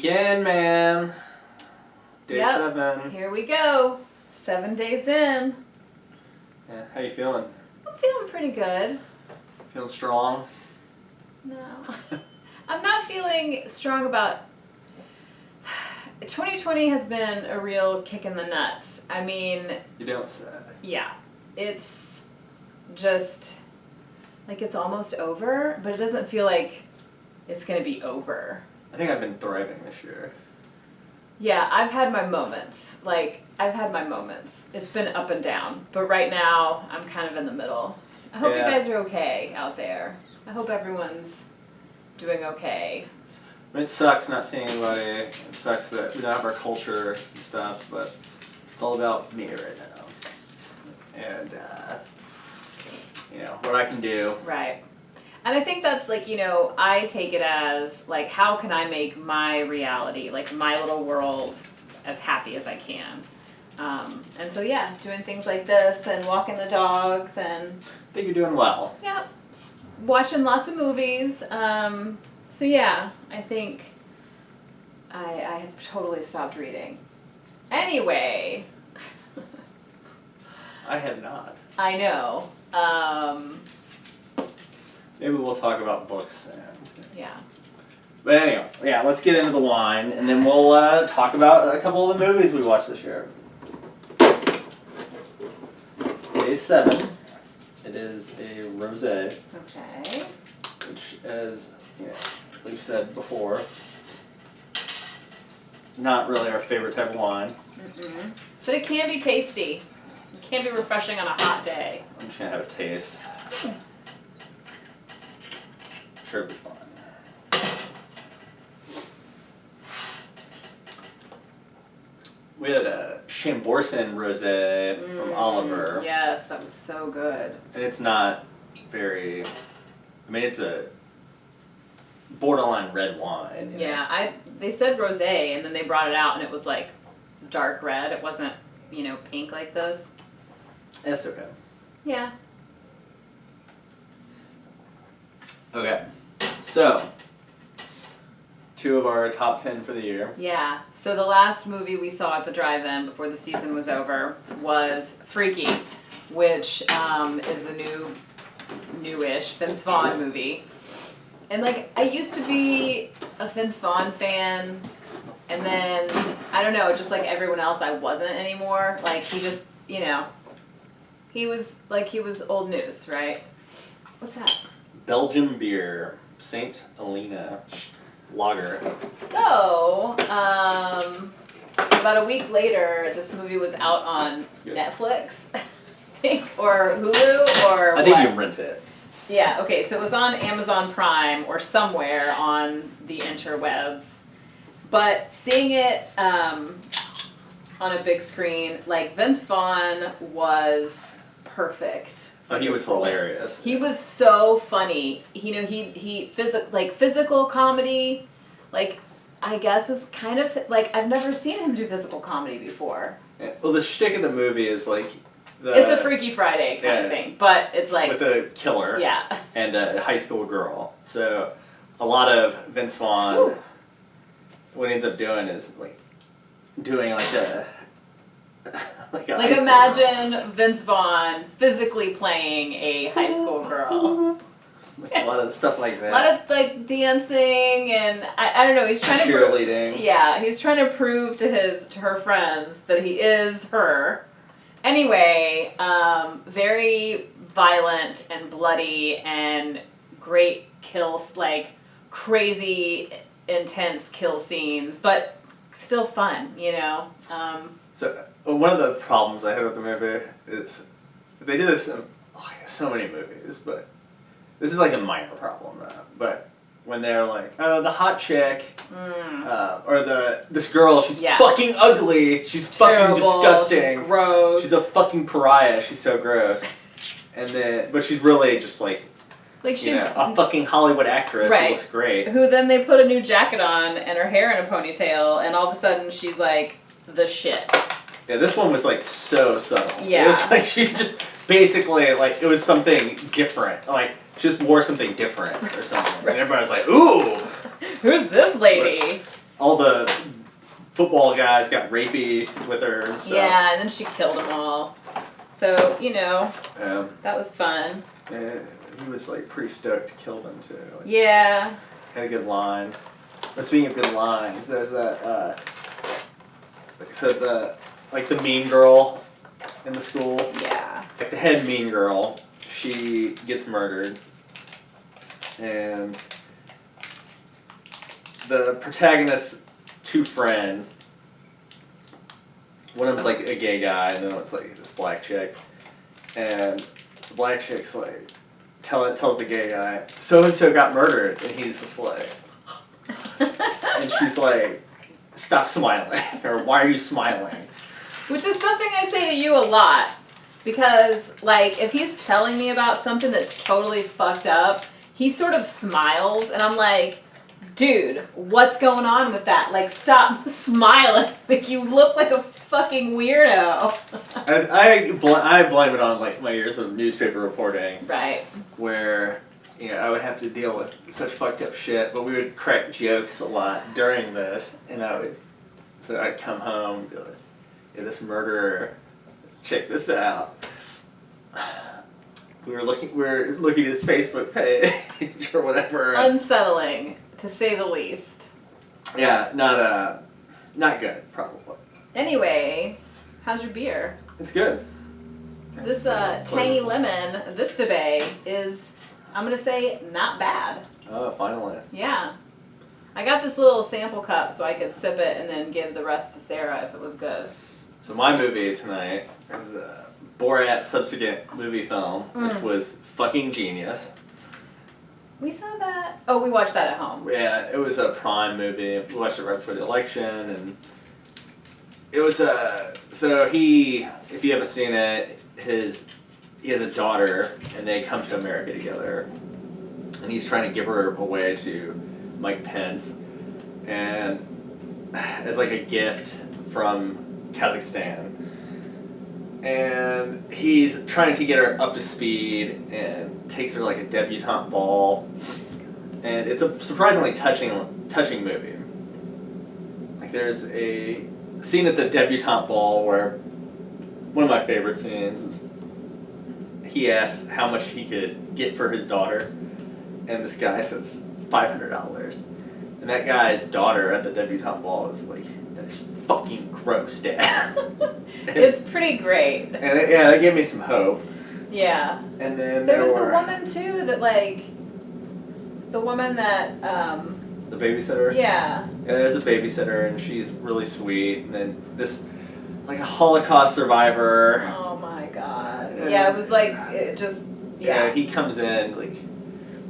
Weekend, man. Day 7. Here we go. 7 days in. Yeah, how you feeling? I'm feeling pretty good. Feeling strong? No. I'm not feeling strong about... 2020 has been a real kick in the nuts. I mean... You don't say. Yeah. It's just... like it's almost over, but it doesn't feel like it's going to be over. I think I've been thriving this year. Yeah, I've had my moments. It's been up and down. But right now, I'm kind of in the middle. I hope you guys are okay out there. I hope everyone's doing okay. I mean, it sucks not seeing anybody. It sucks that we don't have our culture and stuff, but it's all about me right now. And, what I can do. Right. And I think that's like, I take it as like, how can I make my reality, like my little world, as happy as I can? And so, yeah, doing things like this and walking the dogs and... I think you're doing well. Yeah, watching lots of movies. So, yeah, I think I have totally stopped reading. Anyway. I have not. I know. Maybe we'll talk about books. Yeah. But anyway, let's get into the wine, and then we'll talk about a couple of the movies we watched this year. Day 7. It is a rosé. Okay. Which, as we've said before, not really our favorite type of wine. Mm-mm. But it can be tasty. It can be refreshing on a hot day. I'm just gonna have a taste. Sure, it'll be fun. We had a Chambourcin rosé from Oliver. Yes, that was so good. And it's not very... I mean, it's a borderline red wine. Yeah, they said rosé, and then they brought it out, and it was like dark red. It wasn't, pink like this. That's okay. Yeah. Okay. So, 2 of our top 10 for the year. Yeah. So the last movie we saw at the drive-in before the season was over was Freaky, which is the newish Vince Vaughn movie. And I used to be a Vince Vaughn fan, and then I don't know, just like everyone else, I wasn't anymore. Like he just, he was old news, right? What's that? Belgian beer, Saint Helena lager. So, about a week later, this movie was out on Netflix, I think, or Hulu, or I think you rent it. Yeah, okay, so it was on Amazon Prime or somewhere on the interwebs. But seeing it on a big screen, Vince Vaughn was perfect. Oh, he was hilarious. He was so funny. Physical comedy, I guess is kind of, I've never seen him do physical comedy before. Yeah. Well, the shtick of the movie is it's a Freaky Friday kind of thing, but it's with a killer and a high school girl. So a lot of Vince Vaughn, what he ends up doing is doing a imagine Vince Vaughn physically playing a high school girl. A lot of stuff like that. A lot of dancing and I don't know. He's trying to cheerleading. He's trying to prove to her friends that he is her. Anyway, very violent and bloody and great kills, crazy intense kill scenes, but still fun, So one of the problems I had with the movie is they do this in so many movies, but this is a minor problem. But when they're the hot chick, or this girl, she's fucking ugly, she's fucking disgusting, she's gross, she's a fucking pariah, she's so gross, but she's really just she's a fucking Hollywood actress who looks great. Who then they put a new jacket on and her hair in a ponytail, and all of a sudden she's the shit. Yeah, this one was so subtle. Yeah. It was she just basically it was something different. She just wore something different or something. And everybody was ooh! Who's this lady? all the football guys got rapey with her and stuff. Yeah, and then she killed them all. So, you know, Yeah. that was fun. Yeah, he was like pretty stoked to kill them too. Like, Yeah. had a good line. But speaking of good lines, there's that. So the mean girl in the school. Yeah. Like the head mean girl, she gets murdered, and the protagonist's two friends. One of them's like a gay guy, and then it's like this black chick, and the black chick's like tells the gay guy, so and so got murdered, and he's just like, and she's like, stop smiling, or why are you smiling? Which is something I say to you a lot. Because, like, if he's telling me about something that's totally fucked up, he sort of smiles, and I'm like, dude, what's going on with that? Like, stop smiling. Like, you look like a fucking weirdo. I blame it on, like, my years of newspaper reporting. Right. Where, you know, I would have to deal with such fucked up shit, but we would crack jokes a lot during this, and so I'd come home and be like, yeah, this murderer, check this out. We were looking at his Facebook page or whatever. Unsettling, to say the least. Yeah, not good, probably. Anyway, how's your beer? It's good. This tangy lemon Vista Bay is, I'm gonna say, not bad. Oh, finally. Yeah. I got this little sample cup so I could sip it and then give the rest to Sarah if it was good. So my movie tonight is a Borat subsequent Moviefilm, which was fucking genius. We saw that. Oh, we watched that at home. Yeah, it was a Prime movie. We watched it right before the election, and it was so he, if you haven't seen it, he has a daughter, and they come to America together, and he's trying to give her away to Mike Pence, and as like a gift from Kazakhstan. And he's trying to get her up to speed and takes her like a debutante ball. And it's a surprisingly touching movie. Like there's a scene at the debutante ball where one of my favorite scenes is he asks how much he could get for his daughter, and this guy says $500. And that guy's daughter at the debutante ball is like, that is fucking gross, Dad. It's pretty great. And that gave me some hope. Yeah. And then there was the woman too that like, the woman that the babysitter. Yeah. Yeah, there's a babysitter, and she's really sweet. And then this, like a Holocaust survivor. Oh my God. Yeah, it was like it just. Yeah. He comes in like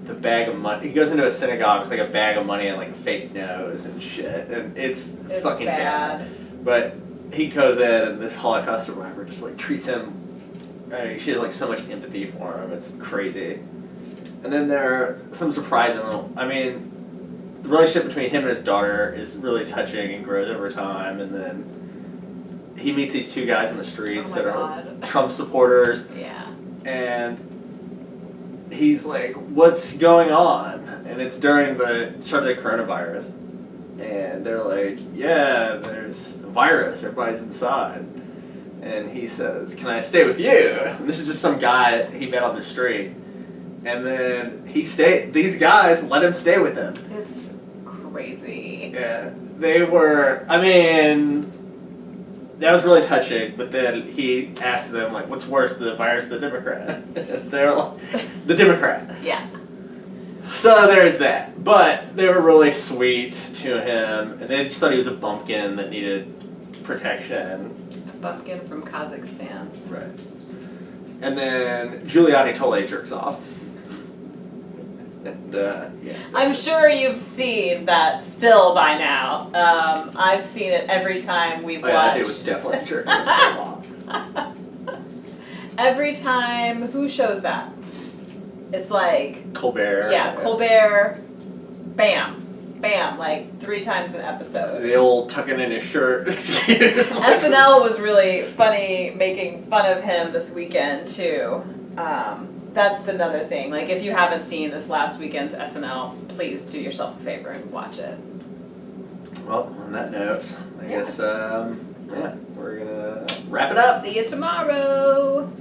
the bag of money. He goes into a synagogue with like a bag of money and like a fake nose and shit, and it's fucking bad. But he goes in, and this Holocaust survivor just like treats him. I mean, she has like so much empathy for him. It's crazy. And then there are some surprising. I mean, the relationship between him and his daughter is really touching and grows over time. And then he meets these two guys in the streets that are Trump supporters. Yeah. And he's like, what's going on? And it's during the start of the coronavirus. And they're like, yeah, there's a virus. Everybody's inside. And he says, can I stay with you? And this is just some guy he met on the street. And then these guys let him stay with them. It's crazy. Yeah, they were, I mean, that was really touching, but then he asked them, like, what's worse, the virus or the Democrat? They're like, the Democrat. Yeah. So there's that. But they were really sweet to him, and they just thought he was a bumpkin that needed protection. A bumpkin from Kazakhstan. Right. And then Giuliani totally jerks off. And, yeah. I'm sure you've seen that still by now. I've seen it every time we've watched. That dude was definitely jerking off. Every time, who shows that? It's like Colbert. Yeah, Colbert. Bam, bam, like 3 times an episode. The old tucking in his shirt excuse. SNL was really funny, making fun of him this weekend too. That's another thing. Like, if you haven't seen this last weekend's SNL, please do yourself a favor and watch it. Well, on that note, I Yeah. guess, yeah, we're gonna wrap it up. See you tomorrow.